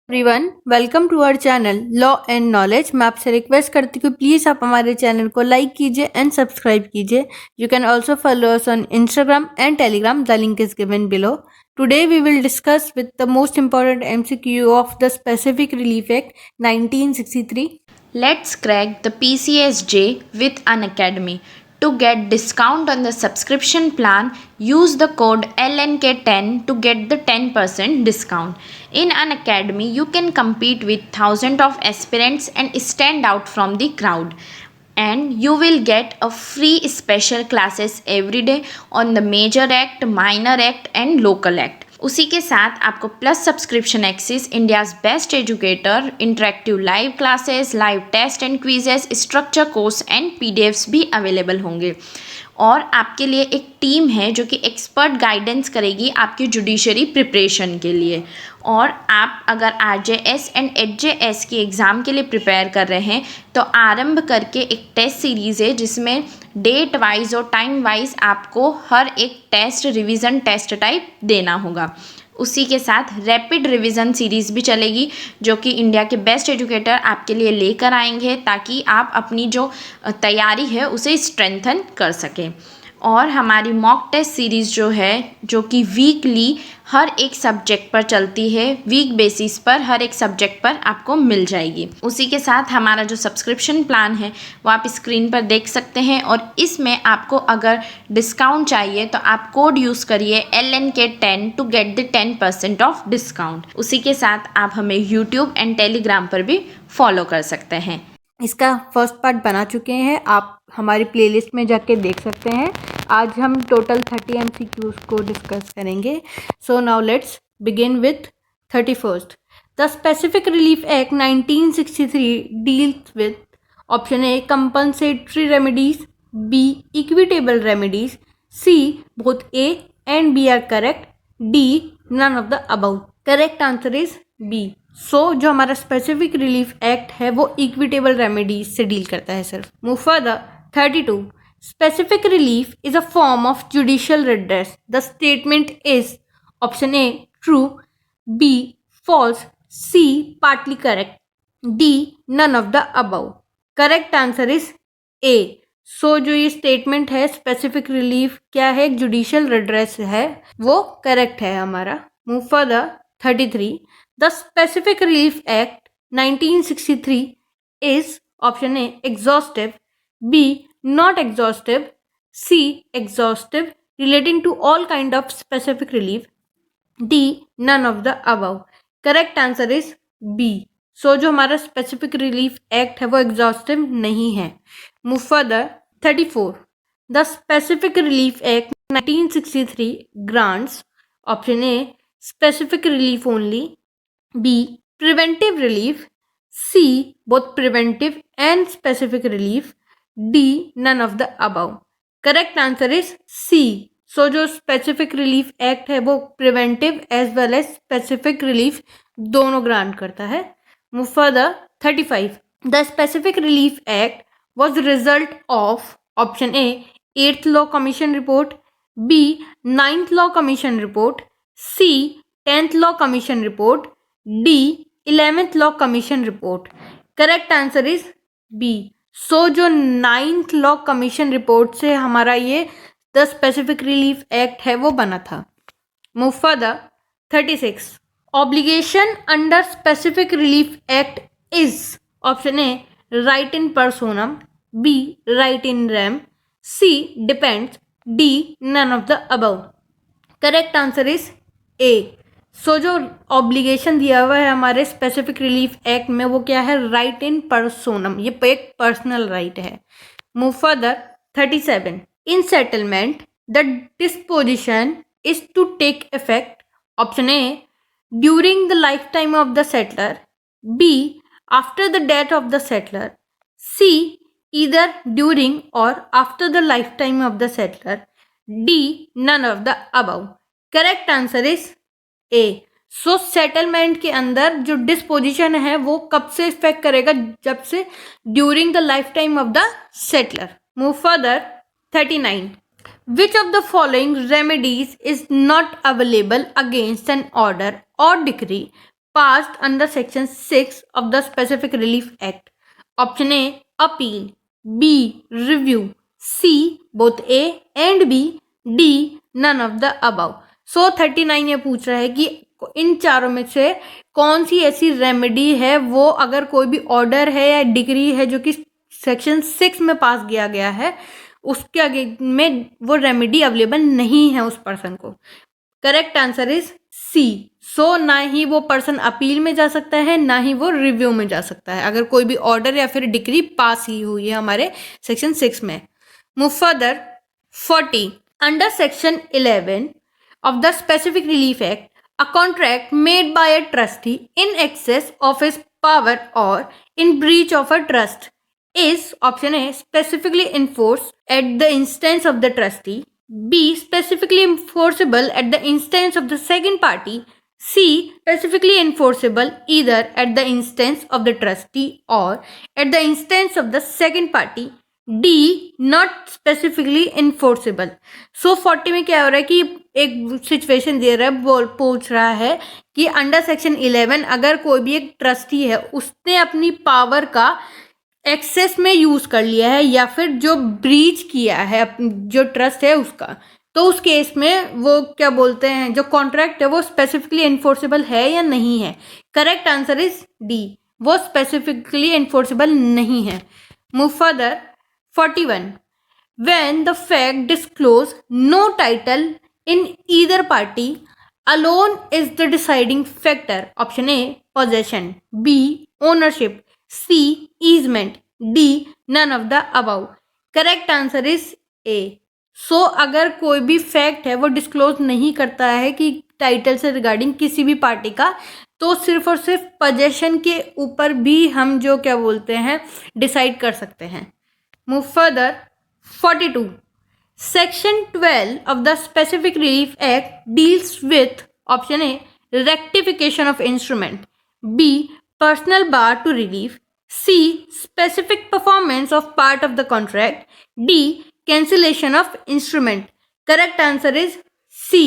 Everyone, welcome to our channel law and knowledge. मैं आपसे request करती हूँ प्लीज़ आप हमारे चैनल को लाइक कीजिए एंड सब्सक्राइब कीजिए। You can also follow us on Instagram and Telegram, the link is given below. Today we will discuss with the most important MCQ of the specific relief act 1963। Let's crack the PCSJ with Unacademy. To get discount on the subscription plan, use the code LNK10 to get the 10% discount. In Unacademy, you can compete with thousands of aspirants and stand out from the crowd. And you will get a free special classes every day on the major act, minor act and local act. उसी के साथ आपको plus subscription access, India's best educator, interactive live classes, live test and quizzes, structure course and PDFs भी available होंगे। और आपके लिए एक टीम है जो कि एक्सपर्ट गाइडेंस करेगी आपकी जुडिशरी प्रिपरेशन के लिए। और आप अगर आरजेएस एंड एचजेएस की एग्ज़ाम के लिए प्रिपेयर कर रहे हैं तो आरंभ करके एक टेस्ट सीरीज़ है जिसमें डेट वाइज और टाइम वाइज आपको हर एक टेस्ट रिवीजन टेस्ट टाइप देना होगा। उसी के साथ रैपिड रिवीजन सीरीज़ भी चलेगी जो कि इंडिया के बेस्ट एजुकेटर आपके लिए लेकर आएंगे ताकि आप अपनी जो तैयारी है उसे स्ट्रेंथन कर सकें। और हमारी मॉक टेस्ट सीरीज़ जो है जो कि वीकली हर एक सब्जेक्ट पर चलती है, वीक बेसिस पर हर एक सब्जेक्ट पर आपको मिल जाएगी। उसी के साथ हमारा जो सब्सक्रिप्शन प्लान है वो आप स्क्रीन पर देख सकते हैं और इसमें आपको अगर डिस्काउंट चाहिए तो आप कोड यूज़ करिए LNK10 to get the 10% off discount. उसी के साथ आप हमें यूट्यूब एंड टेलीग्राम पर भी फॉलो कर सकते हैं। इसका फर्स्ट पार्ट बना चुके हैं, आप हमारी प्लेलिस्ट में जाके देख सकते हैं। आज हम टोटल 30 MCQs को डिस्कस करेंगे। So now let's begin with 31st। The specific relief act 1963 deals with option A compensatory remedies, B equitable remedies, C both A and B are correct, D none of the above. Correct answer is B. जो हमारा specific relief act है वो equitable remedies से deal करता है सिर्फ। Move further 32। Specific relief is a form of judicial redress. The statement is option A true, B false, C partly correct, D none of the above. Correct answer is A. जो ये statement है specific relief क्या है, judicial redress है, वो correct है हमारा। Move further 33। The Specific Relief Act 1963 is option A exhaustive, B not exhaustive, C exhaustive relating to all kind of specific relief, D none of the above. Correct answer is B. जो हमारा specific relief act है वो exhaustive नहीं है। Move further 34। The specific relief act 1963 grants option A specific relief only, B preventive relief, C both preventive and specific relief, D none of the above. Correct answer is C. जो specific relief act है वो preventive as well as specific relief दोनों grant करता है। Move further 35। The specific relief act was result of option A 8th law commission report, B 9th law commission report, C 10th law commission report, D 11th law commission report. Correct answer is B। जो 9th law commission report से हमारा ये the specific relief act है वो बना था। Move further 36। Obligation under specific relief act is option A right in personam, B right in rem, C depends, D none of the above. Correct answer is A. जो obligation दिया हुआ है हमारे specific relief act में वो क्या है, right in personam, ये एक पर्सनल राइट है। Move further 37। In settlement the disposition is to take effect option A during the life time of the settler, B after the death of the settler, C either during और after the life time of the settler, D none of the above. Correct answer is A. Settlement के अंदर जो disposition है वो कब से effect करेगा, जब से during the life time of the settler. Move further 39। Which of the following remedies is not available against an order और decree passed under section 6 of the Specific Relief Act? Option A, appeal. B, review. C, both A and B. D, none of the above. So 39 ये पूछ रहा है कि इन चारों में से कौन सी ऐसी रेमेडी है, वो अगर कोई भी ऑर्डर है या डिग्री है जो कि सेक्शन 6 में पास किया गया है, उसके आगे में वो रेमेडी अवेलेबल नहीं है उस पर्सन को. Correct answer is C. So ना ही वो पर्सन अपील में जा सकता है, ना ही वो रिव्यू में जा सकता है, अगर कोई भी ऑर्डर या फिर डिग्री पास ही हुई है हमारे सेक्शन 6 में. Move further. 40. Under section 11 of the Specific Relief Act, a contract made by a trustee in excess of his power or in breach of a trust is, option A, specifically enforced at the instance of the trustee. B, specifically enforceable at the instance of the second party. C, specifically enforceable either at the instance of the trustee or at the instance of the second party. D, not specifically enforceable. So 40 में क्या हो रहा है कि एक situation दे रहा है, पूछ रहा है कि अंडर सेक्शन 11 अगर कोई भी एक ट्रस्टी है, उसने अपनी पावर का एक्सेस में यूज कर लिया है या फिर जो ब्रीच किया है जो ट्रस्ट है उसका, तो उस केस में वो क्या बोलते हैं, जो कॉन्ट्रैक्ट है वो स्पेसिफिकली एनफोर्सेबल है या नहीं है. करेक्ट आंसर इज डी, वो स्पेसिफिकली एनफोर्सेबल नहीं है. Move further. 41. When the fact disclose no title in either party alone is the deciding factor. Option A, possession. B, ownership. C, easement. D, none of the above. Correct answer is A. So अगर कोई भी fact है वो disclose नहीं करता है कि title से रिगार्डिंग किसी भी पार्टी का, तो सिर्फ और सिर्फ पोजेशन के ऊपर भी हम जो क्या बोलते हैं डिसाइड कर सकते हैं. Move further. 42. Section 12 of the Specific Relief Act deals with, option A, rectification of instrument. B, personal bar to relief. C, specific performance of part of the contract. D, cancellation of instrument. Correct answer is C.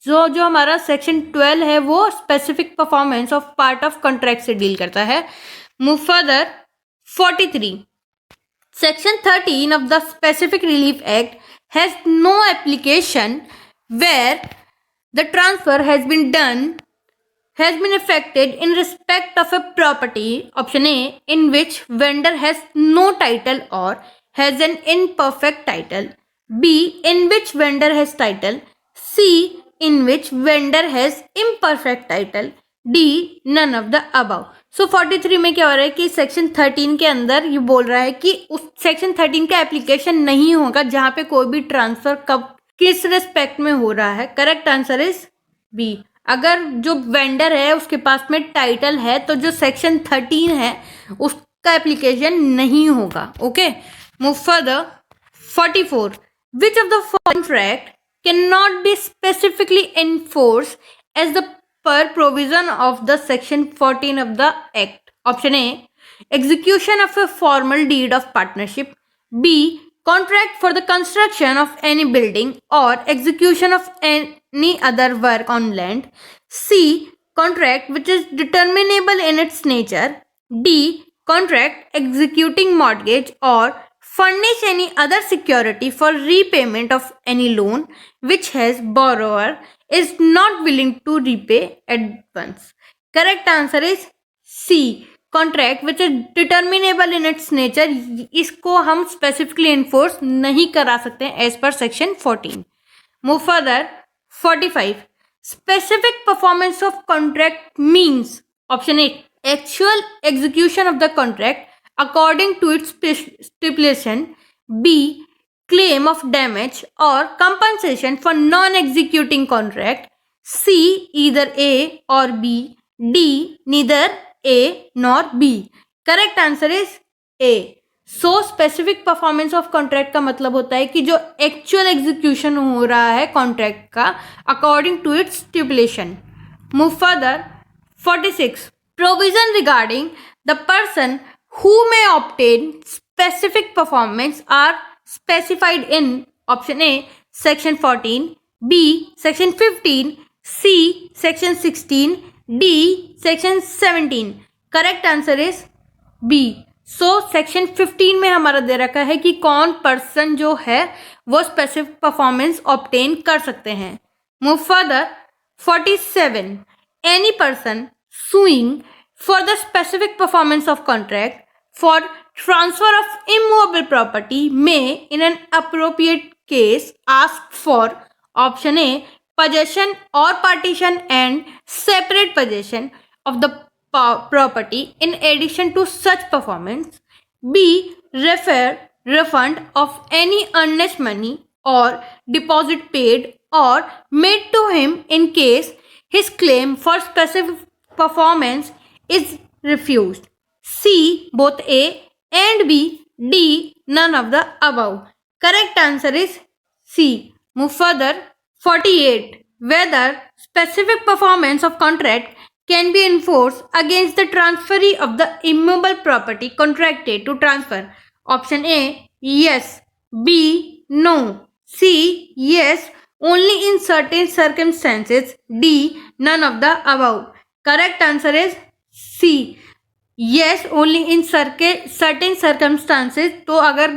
जो हमारा section 12 है वो specific performance of part of contract से deal करता है. Move further. 43. Section 13 of the Specific Relief Act has no application where the transfer has been effected in respect of a property, option A, in which vendor has no title or has an imperfect title. B, in which vendor has title. C, in which vendor has imperfect title. D, none of the above. सो 43 में क्या हो रहा है कि section 13 के अंदर ये बोल रहा है कि उस सेक्शन 13 का एप्लीकेशन नहीं होगा जहां पे कोई भी ट्रांसफर कब किस रिस्पेक्ट में हो रहा है. Correct answer is B. अगर जो वेंडर है उसके पास में टाइटल है तो जो सेक्शन 13 है उसका एप्लीकेशन नहीं होगा. Okay, move further. 44. Which of the contract can not be specifically enforce as the per provision of the section 14 of the act. Option A, execution of a formal deed of partnership. B, contract for the construction of any building or execution of any other work on land. C, contract which is determinable in its nature. D, contract executing mortgage or furnish any other security for repayment of any loan which has borrower is not willing to repay at once. Correct answer is C, contract which is determinable in its nature. इसको हम specifically enforce नहीं करा सकते हैं as per section 14. Move further. 45. Specific performance of contract means, option A, actual execution of the contract according to its stipulation. B, claim of damage or compensation for non-executing contract. C, either A or B. D, neither A nor B. Correct answer is A. So specific performance of contract का मतलब होता है कि जो actual execution हो रहा है contract का according to its stipulation. Move further. 46. Provision regarding the person who may obtain specific performance are specified in, option A, section 14. B, section 15. C, section 16. D. Section 17. Correct answer is B. So Section 15 में हमारा दे रखा है कि कौन person जो है वो specific performance obtain कर सकते हैं. Move further. 47. Any person suing for the specific performance of contract for transfer of immovable property may in an appropriate case ask for option A. Possession or partition and separate possession of the property in addition to such performance. B. Refund of any earnest money or deposit paid or made to him in case his claim for specific performance is refused. C. Both A and B. D. None of the above. Correct answer is C. Move further. 48. Whether specific performance of contract can be enforced against the transferee of the immovable property contracted to transfer. Option A. Yes. B. No. C. Yes. Only in certain circumstances. D. None of the above. Correct answer is C. Yes. Only in certain circumstances. तो अगर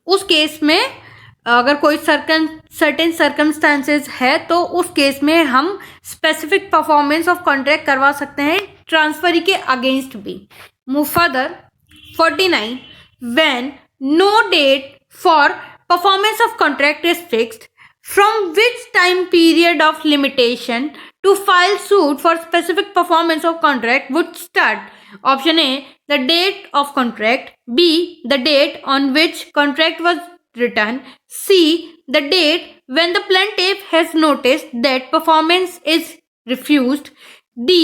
उस case में अगर कोई certain circumstances है तो उस case में हम स्पेसिफिक परफॉर्मेंस ऑफ कॉन्ट्रैक्ट करवा सकते हैं ट्रांसफरी के अगेंस्ट भी. Move further. 49. When no date for performance of contract is fixed from which time period of limitation to file suit for specific performance of contract would start. Option A the date of contract. B the date on which contract was written. C. The date when the plaintiff has noticed that performance is refused. D.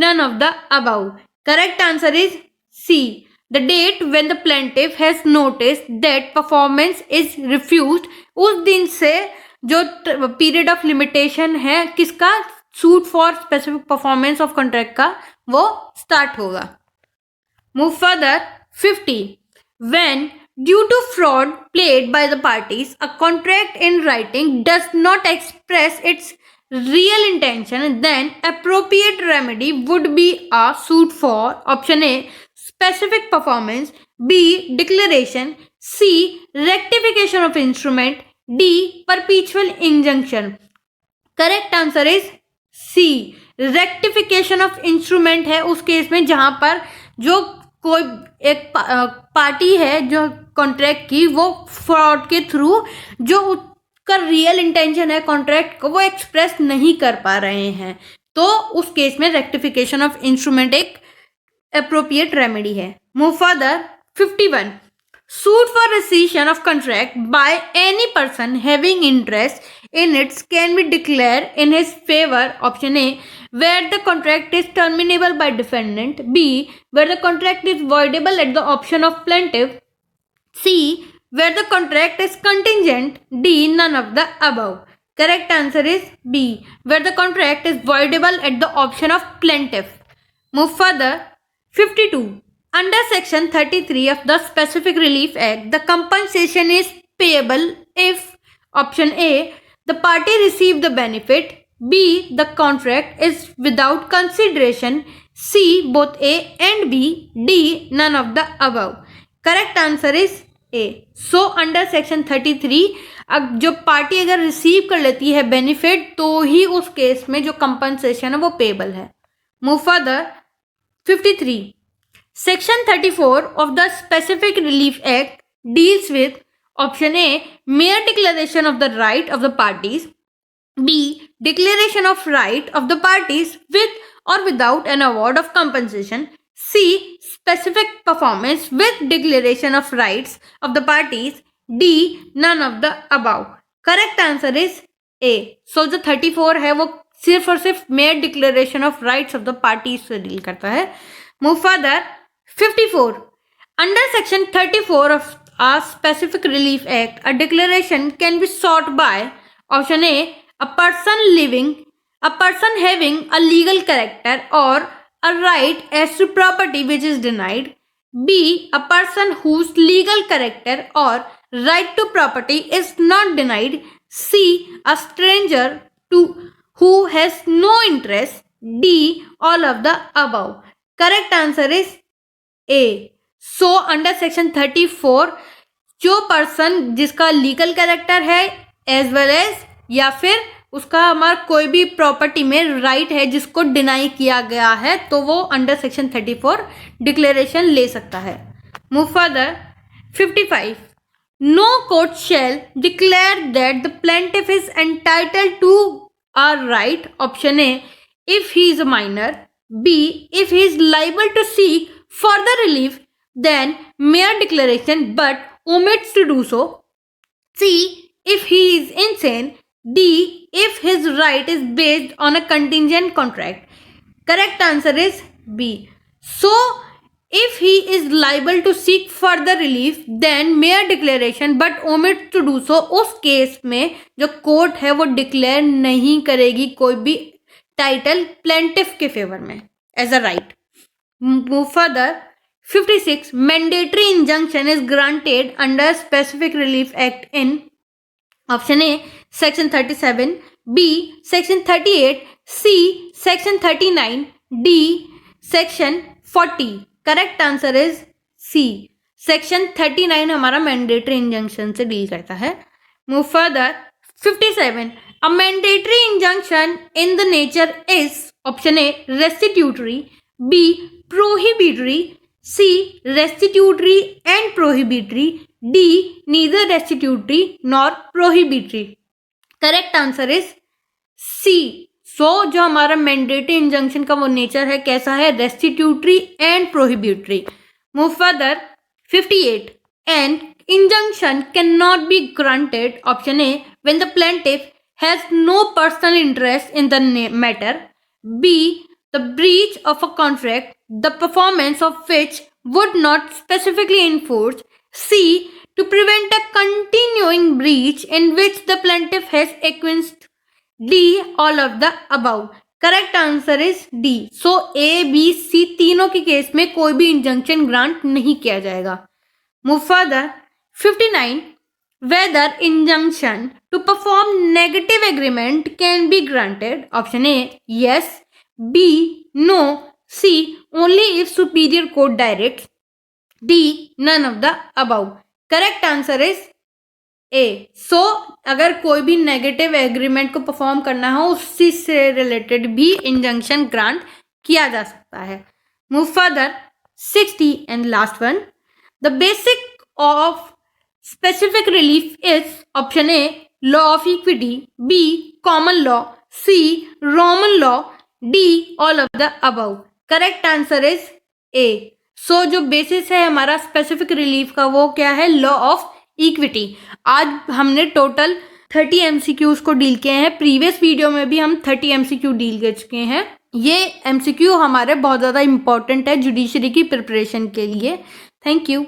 None of the above. Correct answer is C. The date when the plaintiff has noticed that performance is refused. उस दिन से जो period of limitation है किसका suit for specific performance of contract का वो start होगा. Move further. 50. When due to fraud played by the parties, a contract in writing does not express its real intention, then appropriate remedy would be a suit for option A. Specific performance. B. Declaration. C. Rectification of instrument. D. Perpetual injunction. Correct answer is C. Rectification of instrument है उस case में जहां पर जो कोई एक party है जो कॉन्ट्रैक्ट की वो फ्रॉड के थ्रू जो उसका रियल इंटेंशन है कॉन्ट्रैक्ट को वो एक्सप्रेस नहीं कर पा रहे हैं तो उस केस में रेक्टिफिकेशन ऑफ इंस्ट्रूमेंट एक अप्रोप्रिएट रेमेडी है. Move further. 51. Suit for rescission of contract by any person having interest in it can be declared in his favor. Option A. Where the contract is terminable by defendant. B. Where the contract is voidable at the option of plaintiff. C. Where the contract is contingent. D. None of the above. Correct answer is B. Where the contract is voidable at the option of plaintiff. Move further. 52. Under Section 33 of the Specific Relief Act, the compensation is payable if option A. The party received the benefit. B. The contract is without consideration. C. Both A and B. D. None of the above. Correct answer is A. So under Section 33 अब जो party अगर receive कर लेती है benefit तो ही उस case में जो कंपनसेशन है वो पेबल है. Move further. 53. Section 34 of the Specific Relief Act deals with option A. Mere declaration of the right of the parties. B. Declaration of right of the parties with or without an award of compensation. C. Specific performance with declaration of rights of the parties. D. None of the above. Correct answer is A. So जो 34 है वो सिर्फ और सिर्फ mere declaration of rights of the parties से deal करता है. Move further. 54. Under Section 34 of a Specific Relief Act, a declaration can be sought by option A. A person having a legal character or a right as to property which is denied. B. A person whose legal character or right to property is not denied. C. A stranger who has no interest. D, all of the above. Correct answer is A. So under section 34 जो person जिसका legal character है as well as या फिर उसका हमारा कोई भी property में राइट है जिसको डिनाई किया गया है तो वो अंडर सेक्शन 34 डिक्लेरेशन ले सकता है. Move further. 55. No court shall declare that the plaintiff is entitled to a right, option A, if he is a minor, B, if he is liable to seek further relief than mere declaration but omits to do so, C, if he is insane, D, if his right is based on a contingent contract. Correct answer is B. So if he is liable to seek further relief then mere declaration but omits to do so, उस case में जो court है वो declare नहीं करेगी कोई भी title plaintiff के फेवर में as a right. Move further. 56. Mandatory injunction is granted under Specific Relief Act in option A, section 37, B, section 38, C, section 39, D, section 40. Correct answer is C. Section 39 हमारा mandatory injunction से deal करता है. Move further. 57. A mandatory injunction in the nature is option A restitutory, B prohibitory, C restitutory and prohibitory, D neither restitutory nor prohibitory. Correct answer is C. So जो हमारा mandatory injunction का वो nature है कैसा है, restitutory and prohibitory. Move further. 58. An injunction can not be granted, option A, when the plaintiff has no personal interest in the matter, B the breach of a contract the performance of which would not specifically enforce, C to prevent a continuing breach in which the plaintiff has acquiesced, D, all of the above. Correct answer is D. So A B C तीनों के case में कोई भी injunction grant नहीं किया जाएगा. Move further. 59. Whether injunction to perform negative agreement can be granted, option A yes, B no, C only if superior court direct, D none of the above. Correct answer is A. So अगर कोई भी negative agreement को perform करना हो उसी से related भी injunction grant किया जा सकता है. Move further. 60 and last one. The basic of specific relief is option A law of equity, B common law, C Roman law, D all of the above. Correct answer is A. So जो basis है हमारा specific relief का वो क्या है, law of equity. आज हमने total 30 MCQs को डील किए हैं. प्रीवियस वीडियो में भी हम 30 MCQ डील कर चुके हैं. ये MCQ हमारे बहुत ज़्यादा इंपॉर्टेंट है जुडिशरी की प्रिपरेशन के लिए. Thank you.